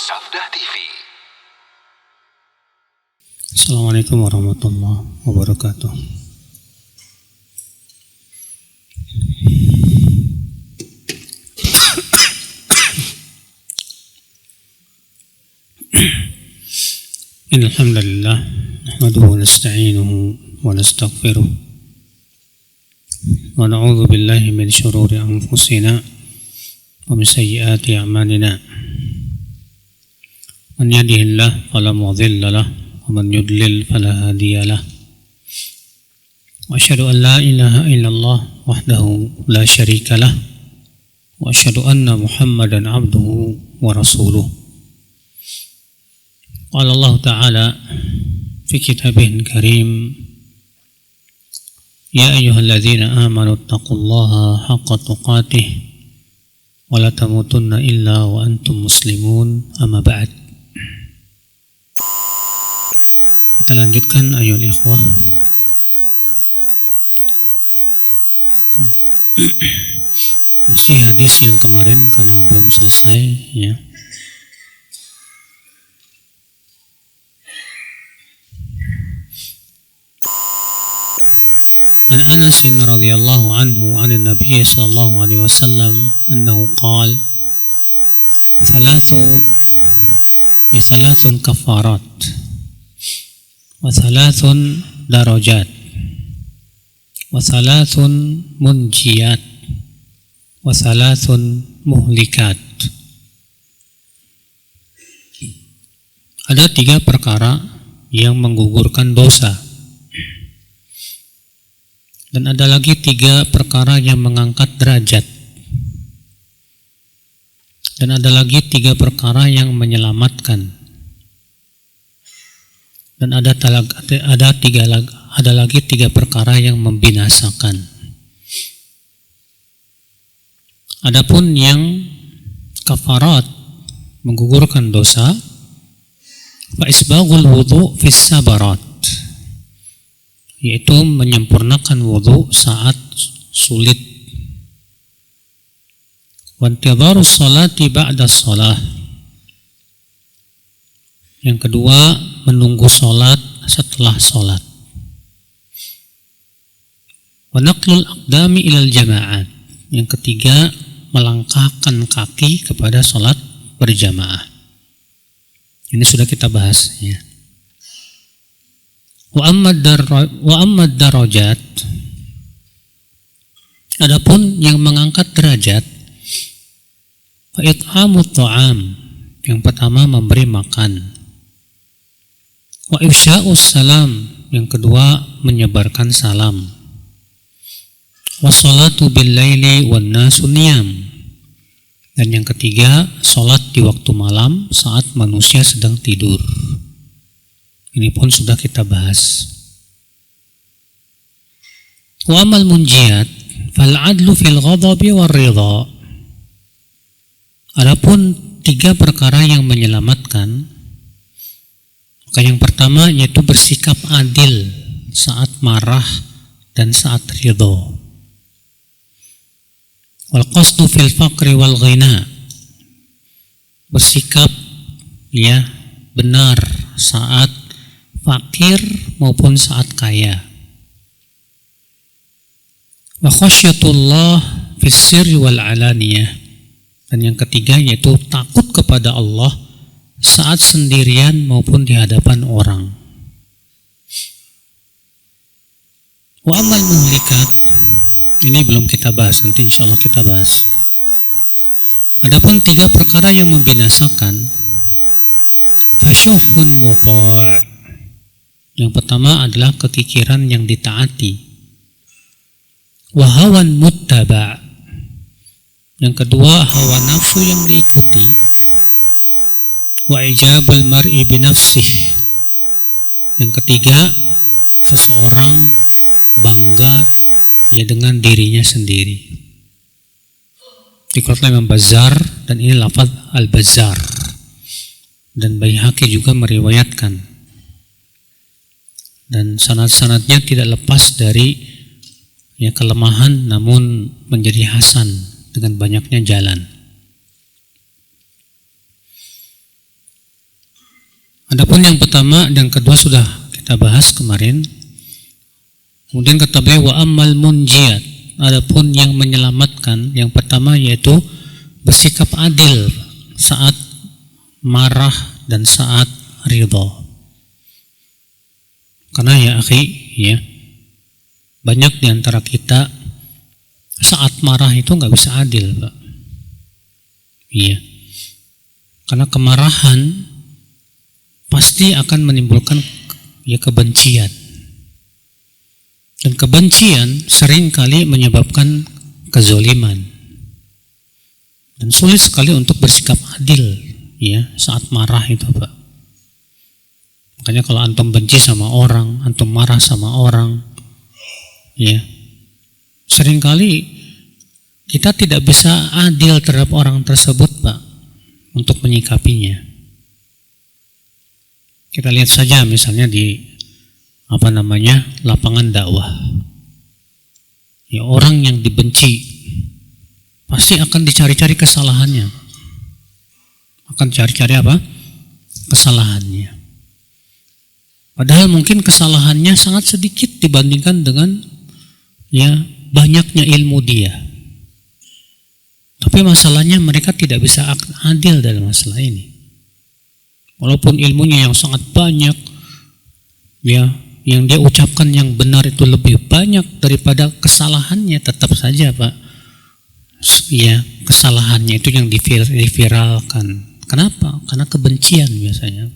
Safdah TV. Assalamualaikum warahmatullahi wabarakatuh. Innal hamdalillah nahmaduhu wa nasta'inuhu wa nastaghfiruh wa na'udzu billahi min shururi anfusina wa min sayyiati a'malina. Man yahdihillahu fala mudilla lahu wa man yudlil fala hadiya lahu. Wa asyhadu an la ilaha illallah wahdahu la syarika lahu wa asyhadu anna Muhammadan abduhu wa rasuluh. Qala Allah Ta'ala fi kitabihil karim, ya ayyuhalladzina amanu taqullaha haqqa tuqatih wa la tamutunna illa wa antum muslimun, amma ba'd. Kita lanjutkan ayol ikhwah. Masih hadis yang kemarin karena belum selesai ya. An Anas radhiyallahu anhu an Nabi sallallahu alaihi wasallam annahu qala thalathun kafarat wa thalathun darajat wa thalathun munjiyat wa thalathun muhlikat. Ada 3 perkara yang menggugurkan dosa, dan ada lagi 3 perkara yang mengangkat derajat, dan ada lagi 3 perkara yang menyelamatkan, dan ada lagi 3 perkara yang membinasakan. Adapun yang kafarat menggugurkan dosa, fa isbaghul wudu fis sabarat, yaitu menyempurnakan wudu saat sulit. Wa intidharus salati ba'da shalah, yang kedua menunggu salat setelah salat. Wa naqlul aqdami ilal jama'at, yang ketiga melangkahkan kaki kepada salat berjamaah. Ini sudah kita bahas ya. Wa amma darajat, adapun yang mengangkat derajat, fa it'amut ta'am, yang pertama memberi makan, wa ifsya'us salam, yang kedua menyebarkan salam, wa salatu bil laili wan nasu niyam, dan yang ketiga salat di waktu malam saat manusia sedang tidur. Ini pun sudah kita bahas. Wa amal munjiyat fal adlu fil ghadabi war ridha. Adapun 3 perkara yang menyelamatkan, maka yang pertama yaitu bersikap adil saat marah dan saat ridha. Wal qasdu fil faqri wal ghina, bersikap ya benar saat fakir maupun saat kaya. Wa khasyatullah fis sirri wal alaniyah, dan yang ketiga yaitu takut kepada Allah saat sendirian maupun di hadapan orang. Wa amal muhlikat, ini belum kita bahas, nanti insyaallah kita bahas. Adapun 3 perkara yang membinasakan, fasyuhun muta', yang pertama adalah kekikiran yang ditaati, wa hawan muttaba', yang kedua hawa nafsu yang diikuti, wa ijabul mar'i binafsih, yang ketiga seseorang bangga ya dengan dirinya sendiri. Dikeluarkan Imam Bazzar, dan ini lafaz al-Bazzar, dan Baihaqi juga meriwayatkan, dan sanad-sanadnya tidak lepas dari ya kelemahan, namun menjadi hasan dengan banyaknya jalan. Adapun yang pertama dan kedua sudah kita bahas kemarin. Kemudian kata beliau wa ammal munjiat, adapun yang menyelamatkan, yang pertama yaitu bersikap adil saat marah dan saat ridha. Karena ya akhi, ya, banyak di antara kita saat marah itu nggak bisa adil, Pak. Iya. Karena kemarahan pasti akan menimbulkan ya kebencian. Dan kebencian seringkali menyebabkan kezoliman. Dan sulit sekali untuk bersikap adil ya saat marah itu, Pak. Makanya kalau antum benci sama orang, antum marah sama orang, ya, seringkali kita tidak bisa adil terhadap orang tersebut, Pak, untuk menyikapinya. Kita lihat saja misalnya di lapangan dakwah. Ya, orang yang dibenci pasti akan dicari-cari kesalahannya. Akan cari-cari apa? Kesalahannya. Padahal mungkin kesalahannya sangat sedikit dibandingkan dengan ya banyaknya ilmu dia. Tapi masalahnya mereka tidak bisa adil dalam masalah ini. Walaupun ilmunya yang sangat banyak, ya, yang dia ucapkan yang benar itu lebih banyak daripada kesalahannya, tetap saja, Pak, ya, kesalahannya itu yang diviralkan. Kenapa? Karena kebencian biasanya.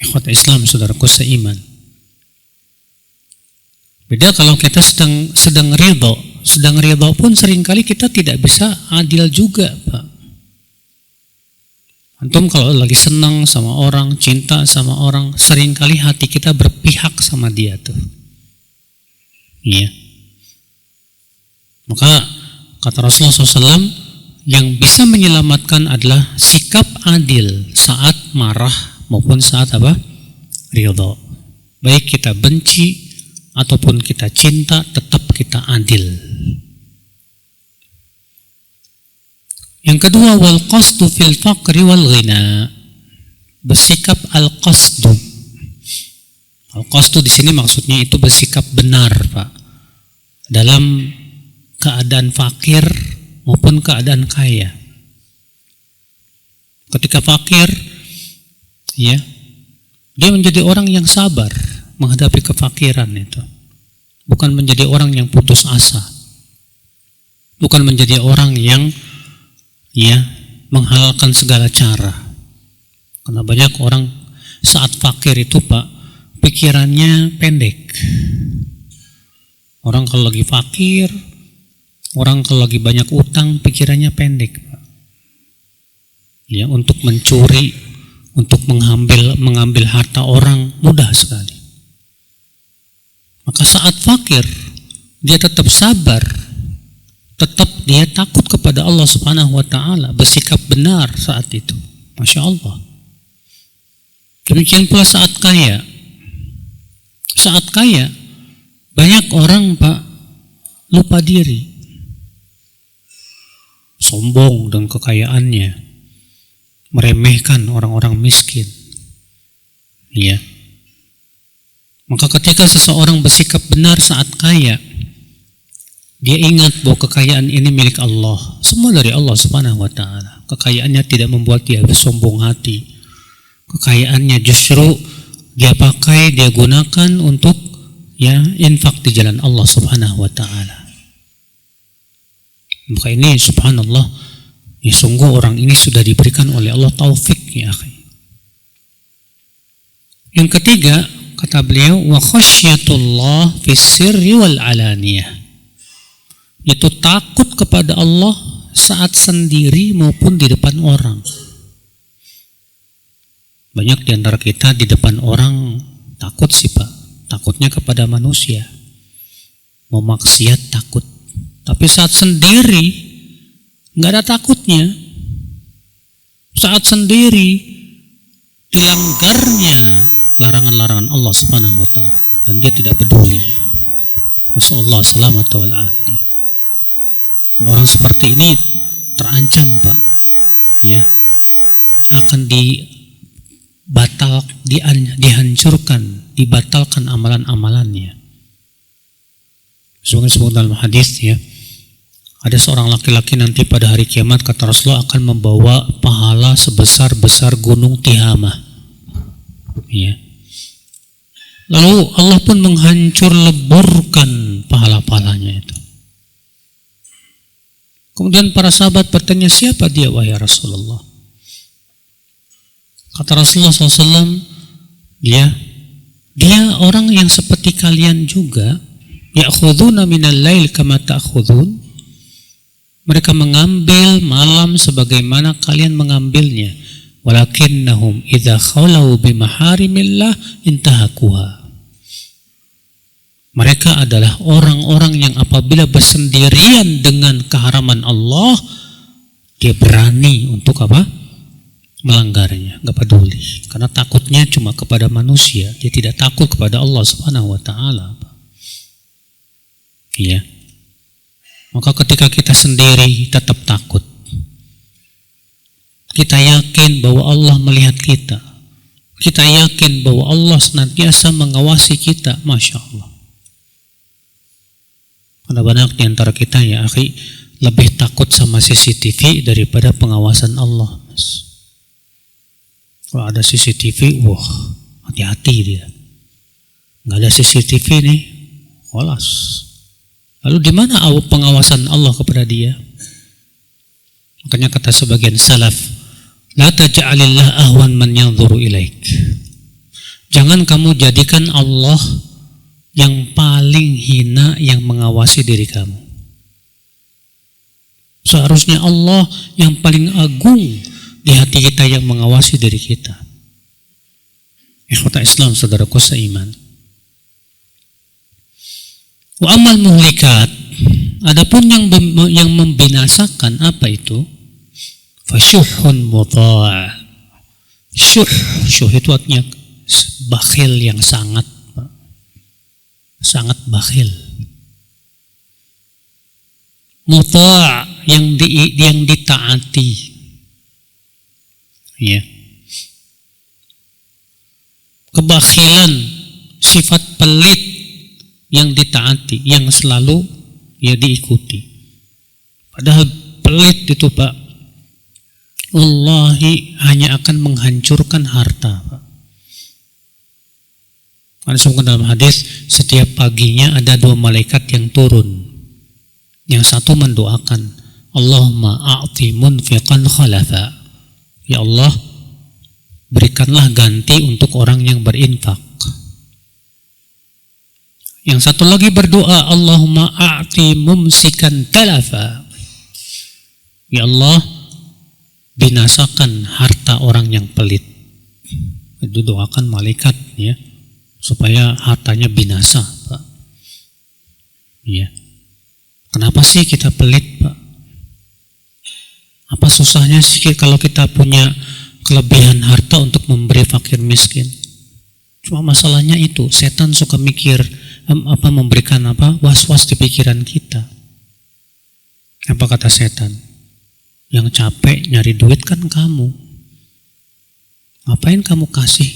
Ikhwat Islam, saudaraku seiman. Beda kalau kita sedang ridho pun seringkali kita tidak bisa adil juga, Pak. Antum kalau lagi senang sama orang, cinta sama orang, seringkali hati kita berpihak sama dia tuh. Iya. Maka kata Rasulullah SAW, yang bisa menyelamatkan adalah sikap adil saat marah maupun saat apa? Ridho. Baik kita benci ataupun kita cinta, tetap kita adil. Yang kedua, wal qasdu fil faqri wal ghina. Bersikap al-qasdu. Al-qasdu di sini maksudnya itu bersikap benar, Pak. Dalam keadaan fakir maupun keadaan kaya. Ketika fakir, ya, dia menjadi orang yang sabar menghadapi kefakiran itu. Bukan menjadi orang yang putus asa. Bukan menjadi orang yang ya menghalalkan segala cara. Karena banyak orang saat fakir itu, Pak, pikirannya pendek. Orang kalau lagi fakir, orang kalau lagi banyak utang, pikirannya pendek, Pak. Ya, untuk mencuri, untuk mengambil harta orang mudah sekali. Maka saat fakir, dia tetap sabar, tetap dia takut kepada Allah Subhanahu wa Ta'ala, bersikap benar saat itu. Masya Allah. Demikian pula saat kaya. Saat kaya, banyak orang, Pak, lupa diri, sombong dengan kekayaannya, meremehkan orang-orang miskin. Ya. Maka ketika seseorang bersikap benar saat kaya, dia ingat bahwa kekayaan ini milik Allah, semua dari Allah Subhanahu wa Ta'ala. Kekayaannya tidak membuat dia bersombong hati. Kekayaannya justru dia pakai, dia gunakan untuk ya infak di jalan Allah Subhanahu wa Ta'ala. Maka ini subhanallah, ya sungguh orang ini sudah diberikan oleh Allah taufik, ya akhi. Yang ketiga, kata beliau, wa khasyatullah fis sirri wal alaniyah. Itu takut kepada Allah saat sendiri maupun di depan orang. Banyak di antara kita di depan orang takut sih, Pak. Takutnya kepada manusia. Mau maksiat takut. Tapi saat sendiri nggak ada takutnya. Saat sendiri dilanggarnya larangan-larangan Allah Subhanahu wa Ta'ala dan dia tidak peduli. Masyaallah, salamatu wal afiyah. Orang seperti ini terancam, Pak, ya, akan dihancurkan, dibatalkan amalan-amalannya. Sebagaimana dalam hadis ya, ada seorang laki-laki nanti pada hari kiamat, kata Rasulullah, akan membawa pahala sebesar-besar gunung Tihamah. Ya. Lalu Allah pun menghancur leburkan pahala-pahalanya itu. Kemudian para sahabat bertanya, siapa dia wahai Rasulullah? Kata Rasulullah SAW, dia orang yang seperti kalian juga. Ya'khuduna minal lail kama ta'khudun. Mereka mengambil malam sebagaimana kalian mengambilnya. Walakinnahum idza khalau bimaharimillah intahakuha. Mereka adalah orang-orang yang apabila bersendirian dengan keharaman Allah, dia berani untuk apa? Melanggarnya, enggak peduli. Karena takutnya cuma kepada manusia, dia tidak takut kepada Allah Subhanahu wa taala. Iya. Maka ketika kita sendiri tetap takut. Kita yakin bahwa Allah melihat kita. Kita yakin bahwa Allah senantiasa mengawasi kita. Masya Allah. Ada banyak di antara kita ya akhi, lebih takut sama CCTV daripada pengawasan Allah. Kalau ada CCTV, wah hati-hati dia. Nggak ada CCTV nih, kholas. Lalu di mana pengawasan Allah kepada dia? Makanya kata sebagian salaf, la taj'alillah ahwan man yanzuru ilaik. Jangan kamu jadikan Allah yang paling hina yang mengawasi diri kamu. Seharusnya Allah yang paling agung di hati kita yang mengawasi diri kita. Ikhwata Islam, saudaraku seiman. Wa amal muhlikat, adapun yang membinasakan apa itu? Fasyuhun mudha'. Syuh itu artinya bakhil yang sangat bakhil. Mudha' yang ditaati. Ya. Kebakhilan, sifat pelit yang ditaati, yang selalu ya diikuti. Padahal pelit itu Pak, wallahi hanya akan menghancurkan harta Pak. Karena disebutkan dalam hadis, setiap paginya ada 2 malaikat yang turun. Yang satu mendoakan, Allahumma a'ti munfiqan khalafa. Ya Allah, berikanlah ganti untuk orang yang berinfak. Yang satu lagi berdoa, Allahumma a'ti mumsikan talafa. Ya Allah, binasakan harta orang yang pelit. Itu doakan malaikat ya, supaya hartanya binasa, Pak. Ya. Kenapa sih kita pelit, Pak? Apa susahnya sih kalau kita punya kelebihan harta untuk memberi fakir miskin? Cuma masalahnya itu, setan suka mikir memberikan was-was di pikiran kita. Apa kata setan? Yang capek nyari duit kan kamu. Ngapain kamu kasih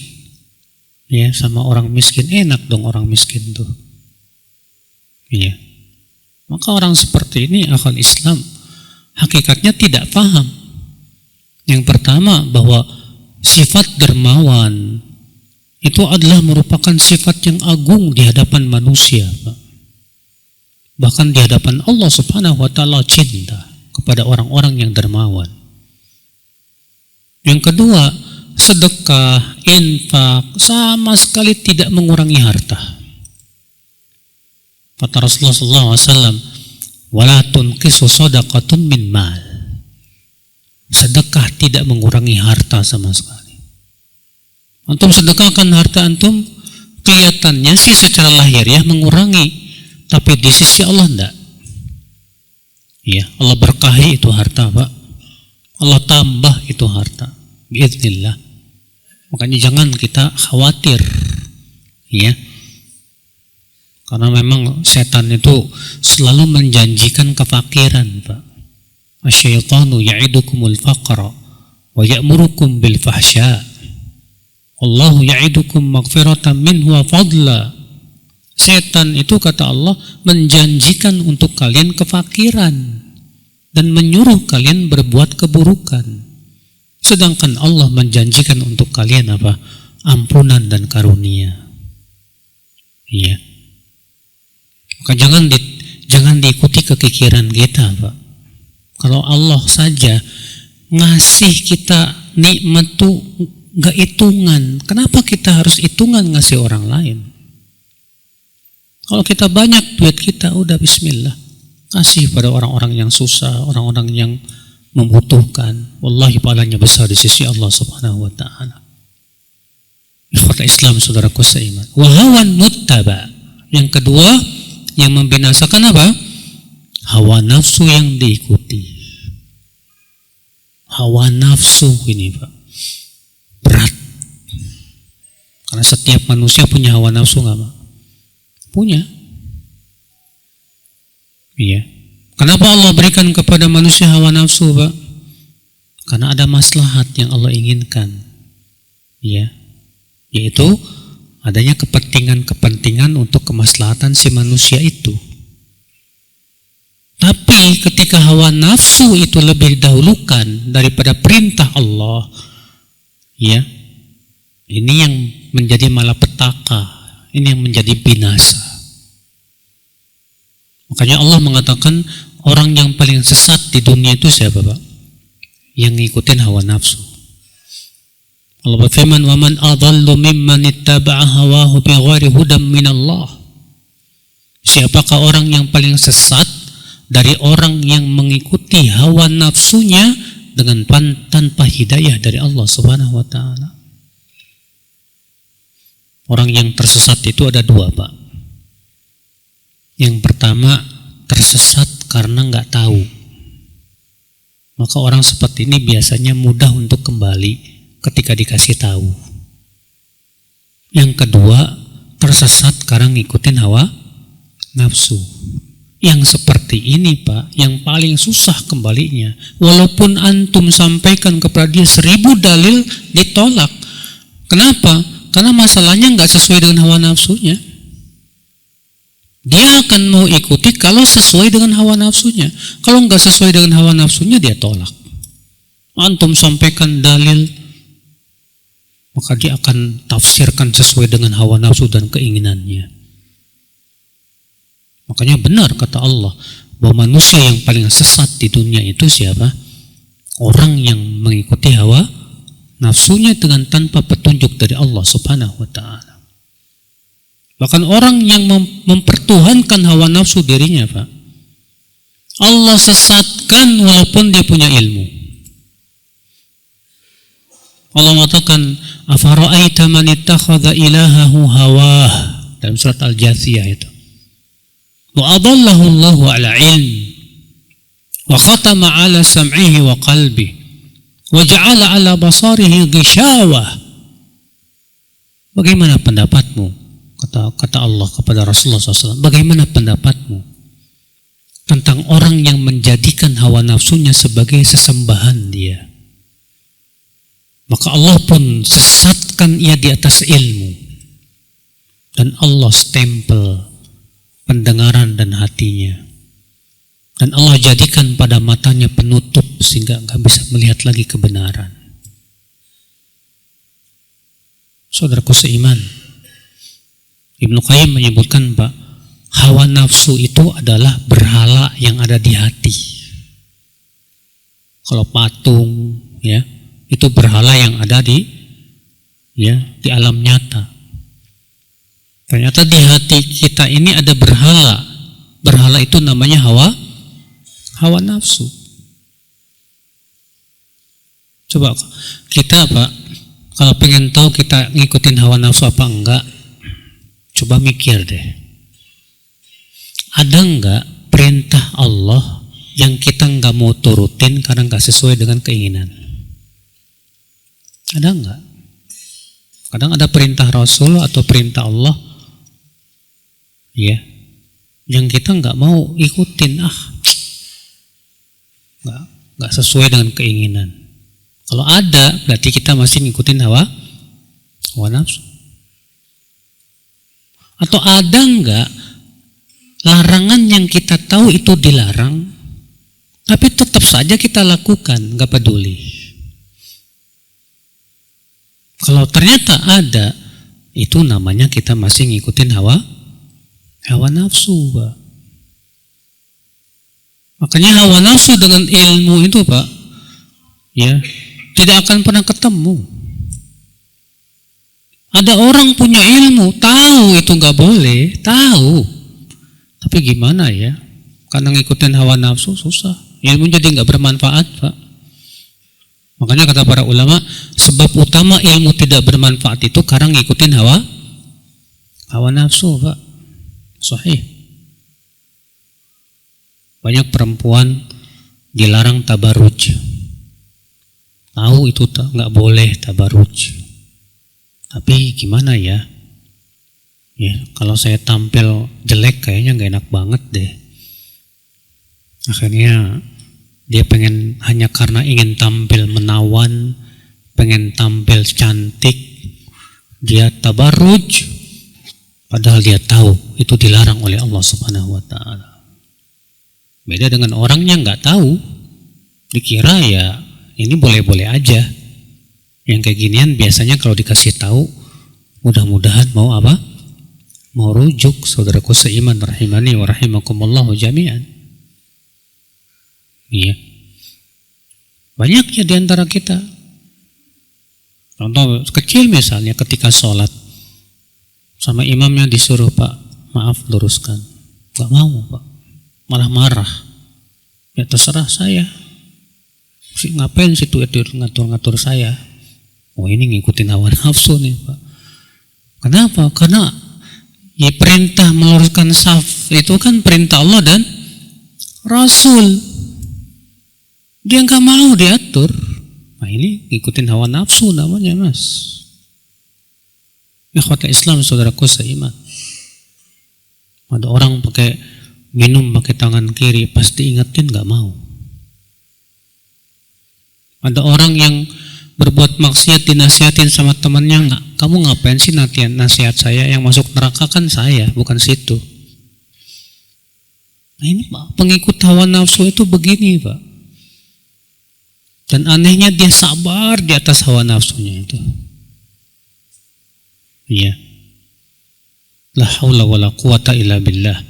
ya sama orang miskin? Enak dong orang miskin tuh. Iya. Maka orang seperti ini akal Islam hakikatnya tidak paham. Yang pertama, bahwa sifat dermawan itu adalah merupakan sifat yang agung di hadapan manusia, Pak. Bahkan di hadapan Allah Subhanahu wa taala cinta kepada orang-orang yang dermawan. Yang kedua, sedekah, infak sama sekali tidak mengurangi harta. Kata Rasulullah SAW, wala tunqisu shadaqatun min mal. Sedekah tidak mengurangi harta sama sekali. Antum sedekahkan harta antum, kelihatannya sih secara lahiriah mengurangi, tapi di sisi Allah enggak. Iya, Allah berkahi itu harta, Pak. Allah tambah itu harta. Biiznillah. Makanya jangan kita khawatir. Ya. Karena memang setan itu selalu menjanjikan kefakiran, Pak. Asyaitanu ya'idukumul faqra wa ya'murukum bil fahsya. Wallahu ya'idukum maghfiratan minhu wa fadla. Setan itu, kata Allah, menjanjikan untuk kalian kefakiran dan menyuruh kalian berbuat keburukan. Sedangkan Allah menjanjikan untuk kalian apa? Ampunan dan karunia. Iya. Maka jangan diikuti kekikiran kita, Pak. Kalau Allah saja ngasih kita nikmat tuh gak hitungan, kenapa kita harus hitungan ngasih orang lain? Kalau kita banyak duit kita, udah bismillah, kasih pada orang-orang yang susah, orang-orang yang membutuhkan. Wallahi pahalanya besar di sisi Allah Subhanahu wa taala. Ikhwata Islam, saudaraku seiman. Wa hawan muttaba. Yang kedua, yang membinasakan apa? Hawa nafsu yang diikuti. Hawa nafsu ini, Pak, berat. Karena setiap manusia punya hawa nafsu, nggak, Pak? Punya. Iya. Kenapa Allah berikan kepada manusia hawa nafsu, Pak? Karena ada maslahat yang Allah inginkan. Iya. Yaitu adanya kepentingan untuk kemaslahatan si manusia itu. Tapi ketika hawa nafsu itu lebih didahulukan daripada perintah Allah, ya, ini yang menjadi malapetaka, ini yang menjadi binasa. Makanya Allah mengatakan orang yang paling sesat di dunia itu siapa, Pak? Yang ngikutin hawa nafsu. Allah berfirman, "Wa man adallu mimman ittaba'a hawahu bighairi hudam minallah." Siapakah orang yang paling sesat dari orang yang mengikuti hawa nafsunya dengan tanpa hidayah dari Allah Subhanahu wa taala? Orang yang tersesat itu ada dua, Pak. Yang pertama, tersesat karena nggak tahu. Maka orang seperti ini biasanya mudah untuk kembali ketika dikasih tahu. Yang kedua, tersesat karena ngikutin hawa nafsu. Yang seperti ini, Pak, yang paling susah kembalinya. Walaupun antum sampaikan kepada dia 1000 dalil, ditolak. Kenapa? Karena masalahnya nggak sesuai dengan hawa nafsunya. Dia akan mau ikuti kalau sesuai dengan hawa nafsunya. Kalau nggak sesuai dengan hawa nafsunya, dia tolak. Antum sampaikan dalil, maka dia akan tafsirkan sesuai dengan hawa nafsu dan keinginannya. Makanya benar kata Allah, bahwa manusia yang paling sesat di dunia itu siapa? Orang yang mengikuti hawa nafsunya dengan tanpa petunjuk dari Allah Subhanahu wa ta'ala. Bahkan orang yang mempertuhankan hawa nafsu dirinya, Pak, Allah sesatkan walaupun dia punya ilmu. Allah mengatakan, "Afara'aita man ittakhadha ilahahu hawah," dalam surat Al-Jathiyah itu. "Wa adallahu Allahu ala ilm wa khatama ala sam'ihi wa qalbi wa ja'ala ala basarihi ghishawah." Bagaimana pendapatmu? Kata Allah kepada Rasulullah SAW, bagaimana pendapatmu tentang orang yang menjadikan hawa nafsunya sebagai sesembahan dia? Maka Allah pun sesatkan ia di atas ilmu, dan Allah stempel pendengaran dan hatinya, dan Allah jadikan pada matanya penutup sehingga nggak bisa melihat lagi kebenaran. Saudaraku seiman, Ibnu Qayyim menyebutkan, Pak, hawa nafsu itu adalah berhala yang ada di hati. Kalau patung, ya, itu berhala yang ada di alam nyata. Ternyata di hati kita ini ada berhala. Berhala itu namanya hawa nafsu. Coba kita, Pak, kalau pengen tahu kita ngikutin hawa nafsu apa enggak, coba mikir deh. Ada enggak perintah Allah yang kita enggak mau turutin karena enggak sesuai dengan keinginan? Ada enggak? Kadang ada perintah Rasul atau perintah Allah, ya, yang kita enggak mau ikutin, enggak sesuai dengan keinginan. Kalau ada, berarti kita masih ngikutin hawa Hawa nafsu. Atau ada enggak larangan yang kita tahu itu dilarang, tapi tetap saja kita lakukan, enggak peduli. Kalau ternyata ada, itu namanya kita masih ngikutin hawa nafsu, Pak. Makanya hawa nafsu dengan ilmu itu, Pak, ya, tidak akan pernah ketemu. Ada orang punya ilmu, tahu itu nggak boleh, tahu. Tapi gimana ya? Karena ngikutin hawa nafsu susah. Ilmu jadi nggak bermanfaat, Pak. Makanya kata para ulama, sebab utama ilmu tidak bermanfaat itu karena ngikutin hawa nafsu, Pak. Sahih. Banyak perempuan dilarang tabarruj. Tahu itu nggak boleh tabarruj. Tapi gimana ya? Ya, kalau saya tampil jelek kayaknya nggak enak banget deh. Akhirnya dia pengen, hanya karena ingin tampil menawan, pengen tampil cantik, dia tabarruj, padahal dia tahu itu dilarang oleh Allah Subhanahu wa Ta'ala. Beda dengan orang yang nggak tahu, dikira ya ini boleh-boleh aja. Yang kayak ginian biasanya kalau dikasih tahu, mudah-mudahan mau apa? Mau rujuk. Saudaraku seiman rahimani wa rahimakumullahu jami'an. Iya. Banyak ya diantara kita. Contoh kecil misalnya ketika sholat, sama imamnya disuruh, Pak, maaf luruskan. Gak mau, Pak. Malah marah. Ya terserah saya. Ngapain situ ngatur-ngatur saya? Oh, ini ngikutin hawa nafsu nih, Pak. Kenapa? Karena ya perintah meluruskan saf itu kan perintah Allah dan Rasul. Dia nggak mau diatur. Nah, ini ngikutin hawa nafsu namanya, Mas. Ikhwatul Islam, saudaraku seiman. Ada orang pakai minum pakai tangan kiri, pasti ingetin nggak mau. Ada orang yang berbuat maksiat dinasihatin sama temannya, nggak, kamu ngapain sih nasihat saya, yang masuk neraka kan saya, bukan situ. Nah ini Pak, pengikut hawa nafsu itu begini, Pak. Dan anehnya dia sabar di atas hawa nafsunya itu. Iya. La haula wala quwata illa billah.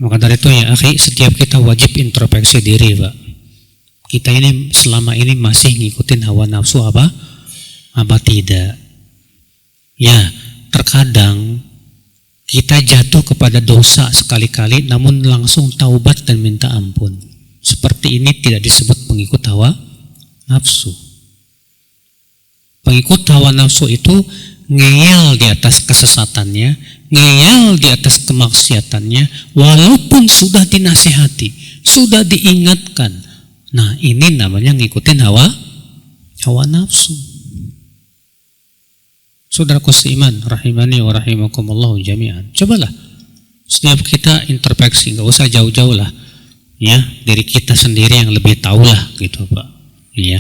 Maka dari itu ya akhi, setiap kita wajib introspeksi diri, Pak. Kita ini selama ini masih ngikutin hawa nafsu apa tidak. Ya, terkadang kita jatuh kepada dosa sekali-kali namun langsung taubat dan minta ampun. Seperti ini tidak disebut pengikut hawa nafsu. Pengikut hawa nafsu itu ngeyel di atas kesesatannya, ngeyel di atas kemaksiatannya, walaupun sudah dinasihati, sudah diingatkan. Nah ini namanya ngikutin hawa nafsu. Saudaraku seiman rahimani wa rahimakumullahu jami'an. Cobalah setiap kita introspeksi, nggak usah jauh-jauh lah, ya, diri kita sendiri yang lebih tahu lah gitu, Pak. Iya.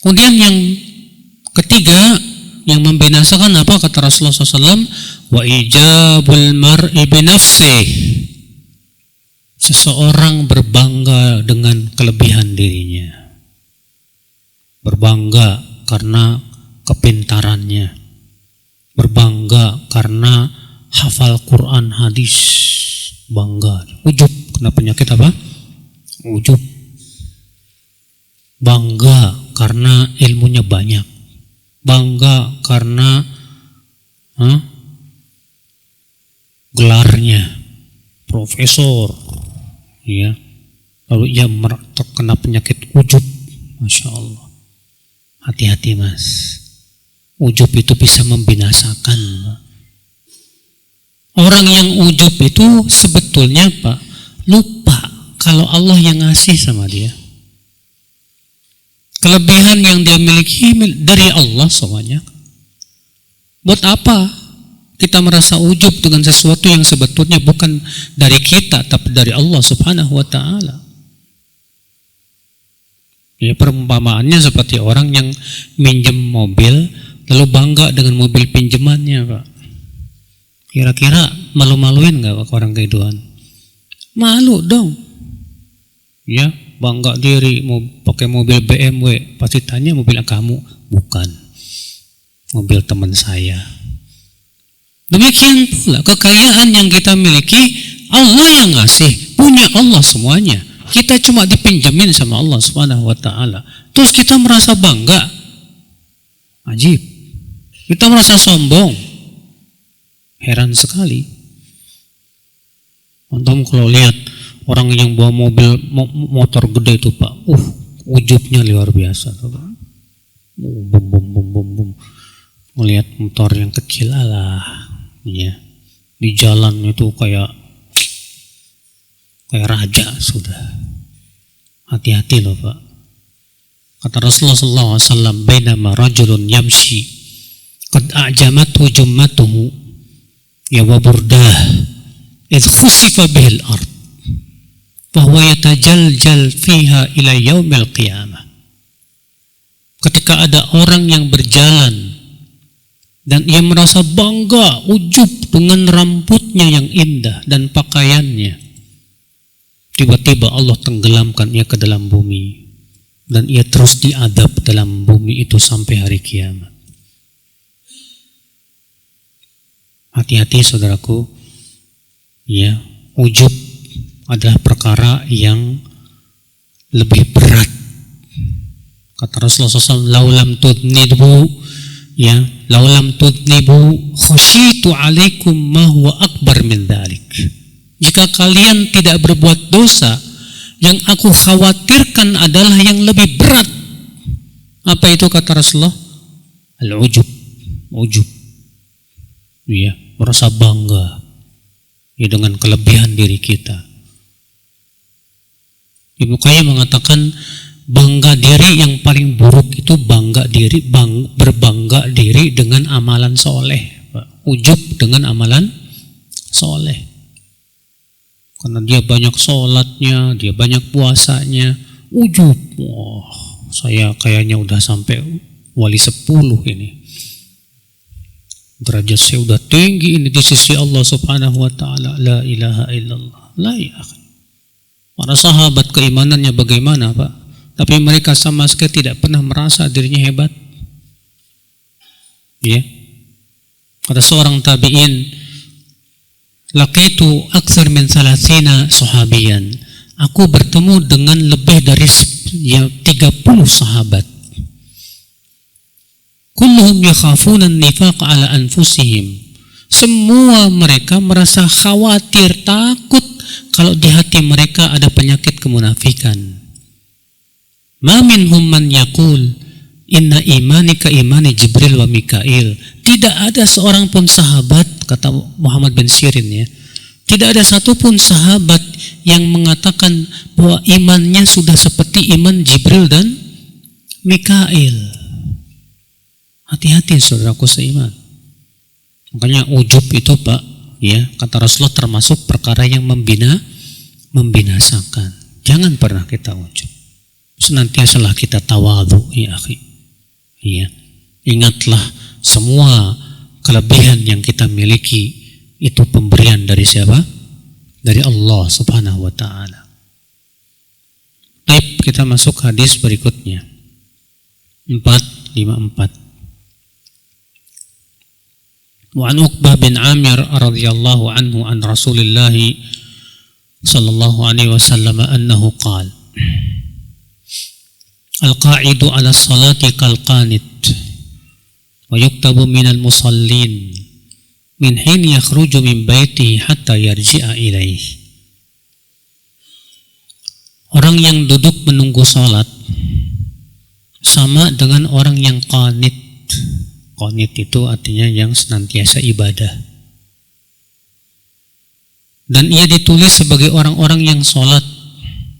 Kemudian yang ketiga yang membinasakan apa kata Rasulullah SAW? Wa ijabul mar'i binafsih. Seseorang berbangga dengan kelebihan dirinya, berbangga karena kepintarannya, berbangga karena hafal Quran hadis, bangga, ujub. Kena penyakit apa? Ujub. Bangga karena ilmunya banyak, bangga karena gelarnya profesor, ya, lalu ia terkena penyakit ujub. Masya Allah, hati-hati Mas, ujub itu bisa membinasakan. Orang yang ujub itu sebetulnya Pak, lupa kalau Allah yang ngasih sama dia. Kelebihan yang dia miliki dari Allah semuanya. Buat apa kita merasa ujub dengan sesuatu yang sebetulnya bukan dari kita, tapi dari Allah Subhanahu wa Ta'ala? Ya, perumpamaannya seperti orang yang minjem mobil lalu bangga dengan mobil pinjamannya, Pak. Kira-kira malu-maluin nggak Pak orang keiduan? Malu dong. Ya, bangga diri mau pakai mobil BMW, pasti tanya mobil kamu? Bukan. Mobil teman saya. Demikian pula kekayaan yang kita miliki, Allah yang ngasih, punya Allah semuanya. Kita cuma dipinjemin sama Allah Subhanahu wa taala. Terus kita merasa bangga. Ajib. Kita merasa sombong. Heran sekali. Antum kalau lihat orang yang bawa mobil motor gede itu Pak, ujubnya luar biasa tuh Pak. Bum bum bum bum bum. Melihat motor yang kecil alah, ya. Di jalan itu kayak raja sudah. Hati-hati loh Pak. Kata Rasulullah sallallahu alaihi wasallam, "Bainama rajulun yamshi qad a'jamathu jummatuhu ya wa burdah idh khusifa bihil ard fahuwa yatajaljal fiha ila yaumil qiyamah." Ketika ada orang yang berjalan dan ia merasa bangga, ujub dengan rambutnya yang indah dan pakaiannya, tiba-tiba Allah tenggelamkan ia ke dalam bumi dan ia terus diadab dalam bumi itu sampai hari kiamat. Hati-hati saudaraku, ya, ujub adalah perkara yang lebih berat. Kata Rasulullah SAW, laulam tudnibu, ya, laulam tudnibu khusyitu alaikum ma huwa akbar min dhalik. Jika kalian tidak berbuat dosa, yang aku khawatirkan adalah yang lebih berat. Apa itu kata Rasulullah? Al-ujub, ujub. Ya, merasa bangga ya dengan kelebihan diri kita. Ibnu Qayyim mengatakan bangga diri yang paling buruk itu berbangga diri dengan amalan soleh, ujub dengan amalan soleh. Karena dia banyak sholatnya, dia banyak puasanya, ujub. Wah, saya kayaknya udah sampai wali 10 ini. Derajat saya udah tinggi ini di sisi Allah Subhanahu wa taala. La ilaha illallah. La ya akhi. Para sahabat keimanannya bagaimana, Pak? Tapi mereka sama sekali tidak pernah merasa dirinya hebat. Ya. Kata seorang tabi'in, laqitu aktsar min 30 sahabiyan. Aku bertemu dengan lebih dari 30 sahabat. Kulluhum yakhafuna an-nifaq ala anfusihim. Semua mereka merasa khawatir, takut kalau di hati mereka ada penyakit kemunafikan. Ma minhum man yaqul inna imani ka imani Jibril wa Mikail. Tidak ada seorang pun sahabat, kata Muhammad bin Sirin, ya, tidak ada satupun sahabat yang mengatakan bahwa imannya sudah seperti iman Jibril dan Mikail. Hati-hati saudaraku seiman. Makanya ujub itu Pak, ya, kata Rasulullah termasuk perkara yang membinasakan. Jangan pernah kita ujub. Senantiasalah kita tawadhu, ya akhi. Ya. Ingatlah semua kelebihan yang kita miliki itu pemberian dari siapa? Dari Allah Subhanahu wa taala. Baik, kita masuk hadis berikutnya. 454. وعن عقبة بن عامر رضي الله عنه عن رسول الله صلى الله عليه وسلم أنه قال القاعد على الصلاة كالقانت ويكتب من المصلين من حين يخرج من بيته حتى يرجع إليه. Orang yang duduk menunggu salat sama dengan orang yang qanit. Qanit itu artinya yang senantiasa ibadah. Dan ia ditulis sebagai orang-orang yang sholat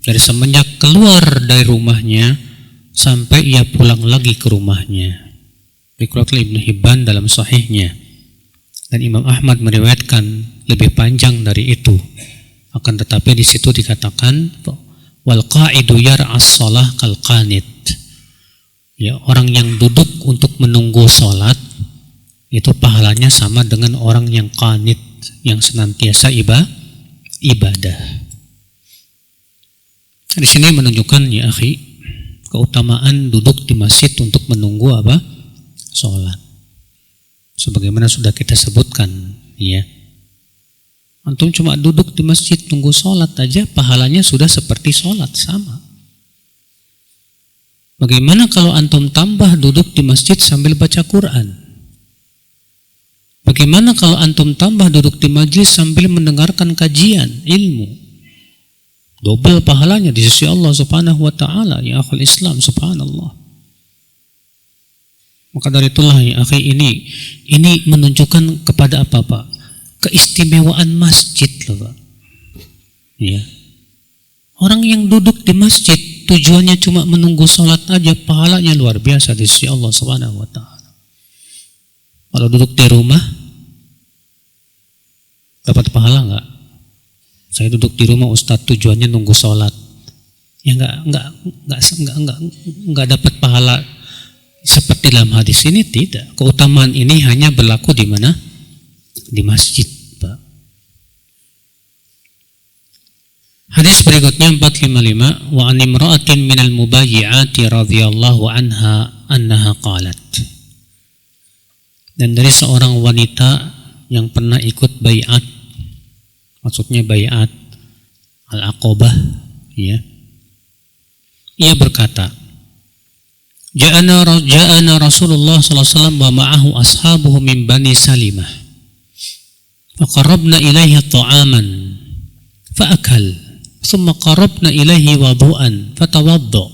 dari semenjak keluar dari rumahnya sampai ia pulang lagi ke rumahnya. Dikeluarkan Ibnu Hibban dalam sahihnya. Dan Imam Ahmad meriwayatkan lebih panjang dari itu. Akan tetapi di situ dikatakan wal qa'idu yar'as shalah kal qanit. Ya, orang yang duduk untuk menunggu sholat itu pahalanya sama dengan orang yang qanit, yang senantiasa ibadah. Di sini menunjukkan ya akhi, keutamaan duduk di masjid untuk menunggu apa? Sholat. Sebagaimana sudah kita sebutkan, ya. Antum cuma duduk di masjid tunggu sholat aja, pahalanya sudah seperti sholat, sama. Bagaimana kalau antum tambah duduk di masjid sambil baca Quran? Bagaimana kalau antum tambah duduk di majlis sambil mendengarkan kajian ilmu? Double pahalanya di sisi Allah Subhanahu wa taala, ya akhul Islam, subhanallah. Maka dari itulah ya akhi, ini menunjukkan kepada apa Pak? Keistimewaan masjid loh Pak. Ya. Orang yang duduk di masjid tujuannya cuma menunggu sholat aja, pahalanya luar biasa di sisi Allah Subhanahu wa taala. Kalau duduk di rumah dapat pahala enggak? Saya duduk di rumah Ustadz tujuannya nunggu sholat. Ya enggak dapat pahala seperti dalam hadis ini, tidak. Keutamaan ini hanya berlaku di mana? Di masjid, Pak. Hadis berikutnya 455, wa an imra'atin minal mubayyi'ati radhiyallahu anha annaha qalat. Dan dari seorang wanita yang pernah ikut bai'at, maksudnya bai'at al-aqabah, ya. Ia berkata, Ja'ana Rasulullah sallallahu alaihi wasallam wa ma'ahu ashabuhu min Bani Salimah. Faqarrabna ilaihi ta'aman fa'akal. Thumma qarrabna ilaihi wudu'an fatawadda.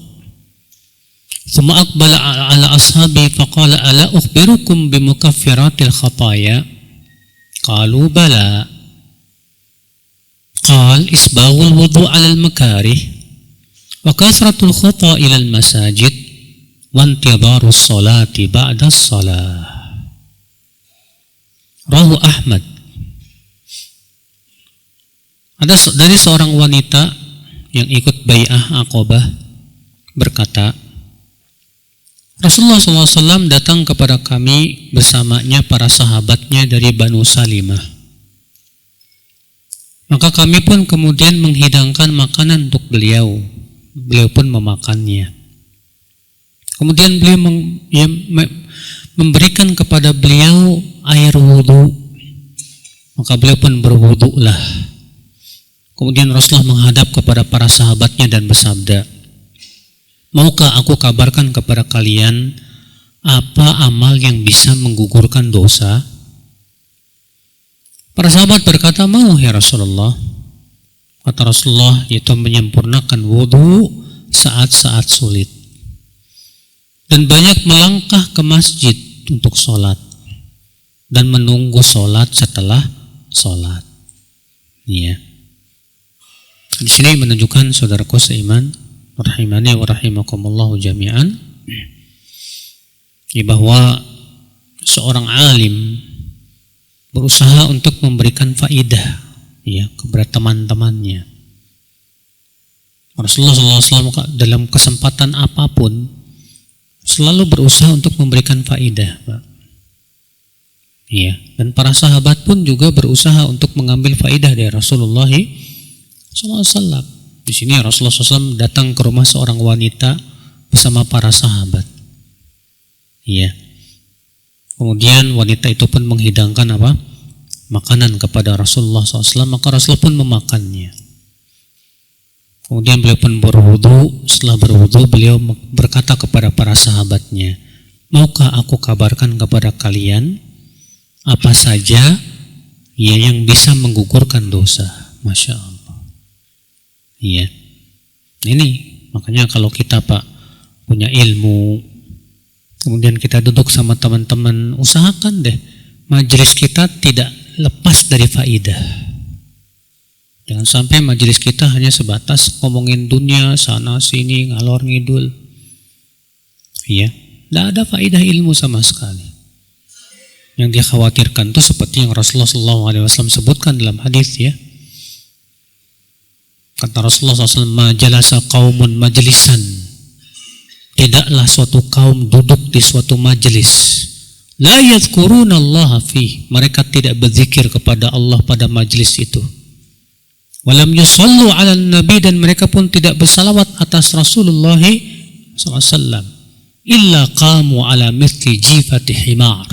Thumma aqbala ala ashabi faqala ala ukhbirukum bimukaffiratil khataya? Qalu bala. Qal isbaghul wudu' 'ala al-makarih wa kasratul khata' ila al-masajid wantidharus salati ba'da shalah. Rawahu Ahmad. Ada dari seorang wanita yang ikut bai'ah Aqabah berkata, Rasulullah SAW datang kepada kami bersamanya para sahabatnya dari Banu Salimah. Maka kami pun kemudian menghidangkan makanan untuk beliau. Beliau pun memakannya. Kemudian beliau memberikan kepada beliau air wudhu. Maka beliau pun berwudhulah. Kemudian Rasulullah menghadap kepada para sahabatnya dan bersabda, maukah aku kabarkan kepada kalian apa amal yang bisa menggugurkan dosa? Para sahabat berkata, mau ya Rasulullah. Kata Rasulullah, yaitu menyempurnakan wudhu saat-saat sulit. Dan banyak melangkah ke masjid untuk sholat. Dan menunggu sholat setelah sholat. Iya. Di sini menunjukkan saudaraku seiman, rahimani wa rahimakumullahu jami'an, bahwa seorang alim berusaha untuk memberikan faidah ya kepada teman-temannya. Rasulullah SAW dalam kesempatan apapun selalu berusaha untuk memberikan faidah, Pak. Iya, dan para sahabat pun juga berusaha untuk mengambil faidah dari Rasulullah SAW. Di sini Rasulullah SAW datang ke rumah seorang wanita bersama para sahabat. Iya. Kemudian wanita itu pun menghidangkan apa? Makanan kepada Rasulullah SAW, maka Rasulullah pun memakannya. Kemudian beliau pun berwudu. Setelah berwudu, beliau berkata kepada para sahabatnya, maukah aku kabarkan kepada kalian apa saja ya yang bisa menggugurkan dosa? Masya Allah. Iya. Ini makanya kalau kita Pak punya ilmu, kemudian kita duduk sama teman-teman, usahakan deh majelis kita tidak lepas dari faidah. Jangan sampai majelis kita hanya sebatas ngomongin dunia sana sini ngalor ngidul. Iya, tidak ada faidah ilmu sama sekali. Yang dikhawatirkan itu seperti yang Rasulullah SAW sebutkan dalam hadis ya. Kata Rasulullah SAW, majalasa qaumun majlisan. Tidaklah suatu kaum duduk di suatu majelis La yadhkuruna Allah fi, mereka tidak berzikir kepada Allah pada majlis itu. Walam yusallu ala nabi, dan mereka pun tidak bersalawat atas Rasulullah SAW. Illa qamu ala mithli jifati himar,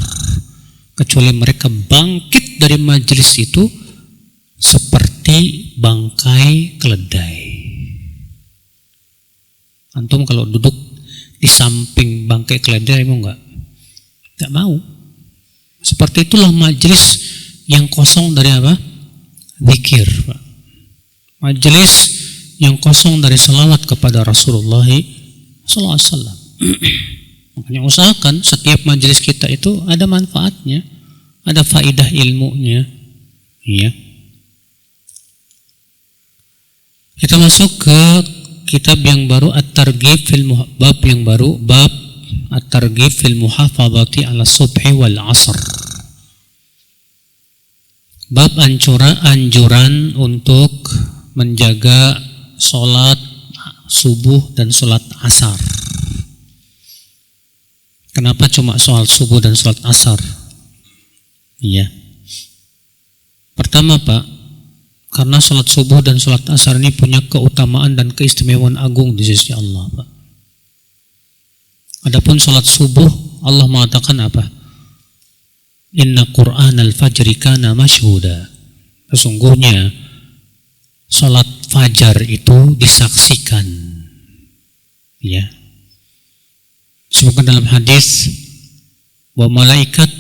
kecuali mereka bangkit dari majlis itu seperti bangkai keledai. Antum kalau duduk di samping bangkai keledai mau enggak? Tidak mau. Seperti itulah majlis yang kosong dari apa? Zikir, Pak. Majlis yang kosong dari salawat kepada Rasulullah SAW. Makanya usahakan setiap majlis kita itu ada manfaatnya, ada faidah ilmunya. Iya. Kita masuk ke kitab yang baru, At-Targhib fil bab yang baru, bab At-Targhib fil muhafadzati ala subhi wal asr. Bab anjuran untuk menjaga sholat subuh dan sholat asar. Kenapa cuma sholat subuh dan sholat asar? Iya. Pertama, Pak, karena sholat subuh dan sholat asar ini punya keutamaan dan keistimewaan agung di sisi Allah, Pak. Adapun sholat subuh, Allah mengatakan apa? Inna Qur'an al-fajri kana mashhuda. Sesungguhnya sholat fajar itu disaksikan. Ya. Disebutkan dalam hadis bahwa malaikat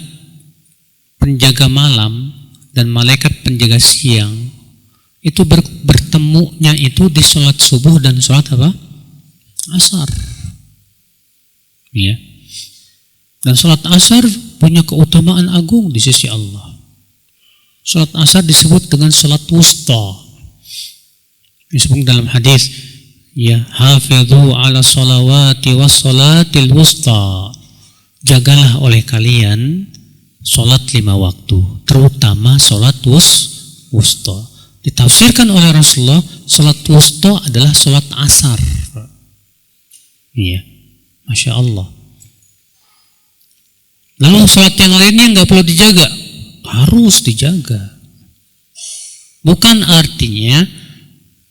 penjaga malam dan malaikat penjaga siang itu bertemunya itu di sholat subuh dan sholat apa? Asar. Ya. Dan sholat asar punya keutamaan agung di sisi Allah. Sholat asar disebut dengan sholat wusta. Disebut dalam hadis, ya, hafidhu ala sholawati was sholatil wusta. Jagalah oleh kalian sholat 5 waktu, terutama sholat wusta. Ditafsirkan oleh Rasulullah, sholat wusta adalah sholat asar. Iya, Masya Allah. Lalu sholat yang lainnya nggak perlu dijaga? Harus dijaga. Bukan artinya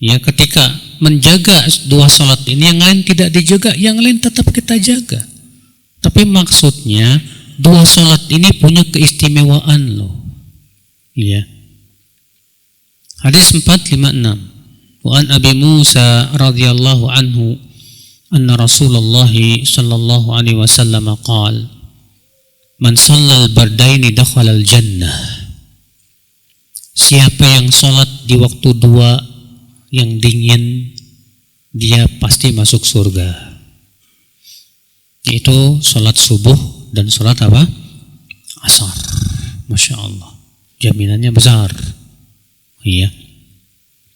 ya ketika menjaga 2 sholat ini yang lain tidak dijaga, yang lain tetap kita jaga. Tapi maksudnya 2 sholat ini punya keistimewaan loh. Iya. Hadis 456. Wa an Abi Musa radhiyallahu anhu anna Rasulullah sallallahu alaihi wasallam qala man shallal bardaini dakhala al-jannah. Siapa yang sholat di waktu 2 yang dingin, dia pasti masuk surga. Yaitu sholat subuh dan sholat apa? Asar. Masya Allah. Jaminannya besar. Iya.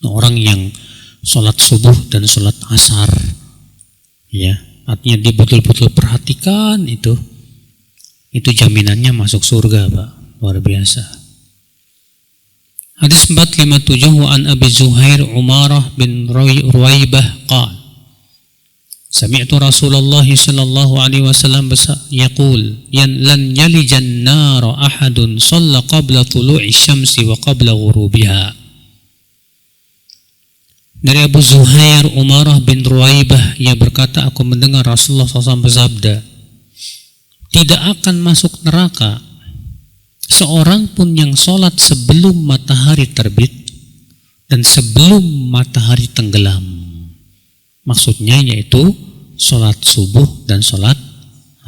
Orang yang sholat subuh dan sholat asar, ya, artinya dia betul-betul perhatikan itu jaminannya masuk surga, Pak. Luar biasa. Hadis 457 wa an Abi Zuhair Umarah bin Ruwaibah qala sami'tu Rasulullah sallallahu alaihi wasallam yaqul lan yalijan nar ahadun shalla qabla tulu'i syamsi wa qabla ghurubiha. Dari Abu Zuhair Umarah bin Ruwaibah, ia berkata, aku mendengar Rasulullah SAW bersabda, tidak akan masuk neraka seorang pun yang sholat sebelum matahari terbit dan sebelum matahari tenggelam. Maksudnya yaitu sholat subuh dan sholat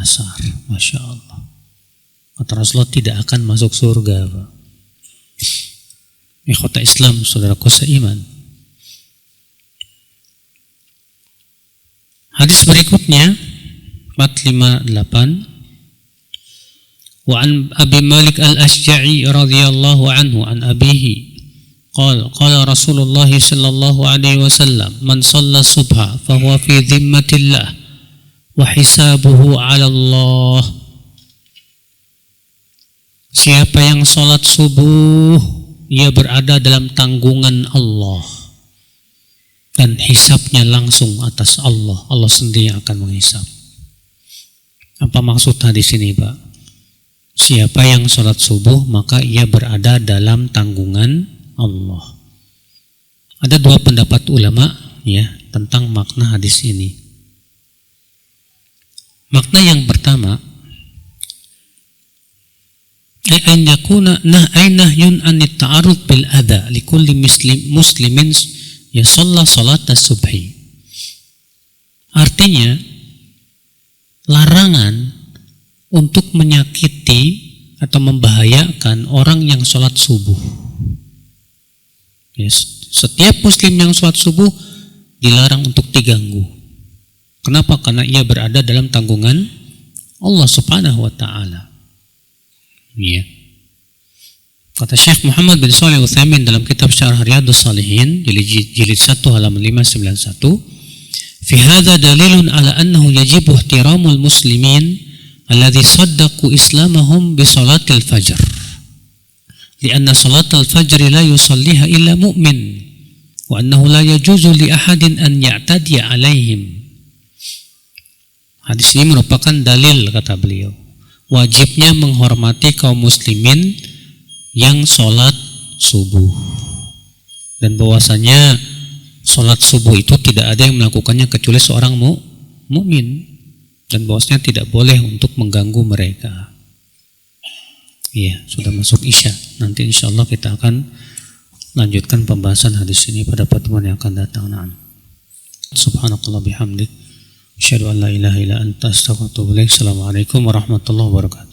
asar. Masya Allah. Kata Rasulullah tidak akan masuk surga, Pak. Ikhwata Islam, saudaraku seiman. Hadis berikutnya 458 wa an Abi Malik al-Ashja'i radhiyallahu anhu an abihi qala Rasulullah sallallahu alaihi wasallam man shalla subha fa huwa fi dhimmatillah wa hisabuhu 'ala Allah. Siapa yang salat subuh, ia berada dalam tanggungan Allah dan hisabnya langsung atas Allah. Allah sendiri yang akan menghisab. Apa maksud hadis ini, Pak? siapa yang sholat subuh maka ia berada dalam tanggungan Allah. Ada dua pendapat ulama ya tentang makna hadis ini. Makna yang pertama, an yakuna nahyun an ta'arud bil adha li kulli muslimin yashalla salat as-subhi. Artinya larangan untuk menyakiti atau membahayakan orang yang sholat subuh. Yes. Setiap muslim yang sholat subuh dilarang untuk diganggu. Kenapa? Karena ia berada dalam tanggungan Allah Subhanahu wa ta'ala. Ya. Kata Syekh Muhammad bin Shalih Al-Utsaimin dalam kitab Syarah Riyadhus Shalihin jilid 1 halaman 591, "Fi hadza dalilun ala annahu yajibu ihtiramul muslimin alladhi saddaqu islamahum bi salatil fajr. Lianna salatal fajr la yusalliha illa mu'min wa annahu la yajuzu li ahadin an ya'tadiya alaihim." Hadis ini merupakan dalil, kata beliau, wajibnya menghormati kaum muslimin yang sholat subuh, dan bahwasanya sholat subuh itu tidak ada yang melakukannya kecuali seorang mukmin, dan bahwasanya tidak boleh untuk mengganggu mereka. Iya, sudah masuk Isya. Nanti insya Allah kita akan lanjutkan pembahasan hadis ini pada pertemuan yang akan datang. Subhanakallah bihamdik, asyhadu an la ilaha illa anta, astaghfiruka wa atubu ilaik. Assalamualaikum warahmatullahi wabarakatuh.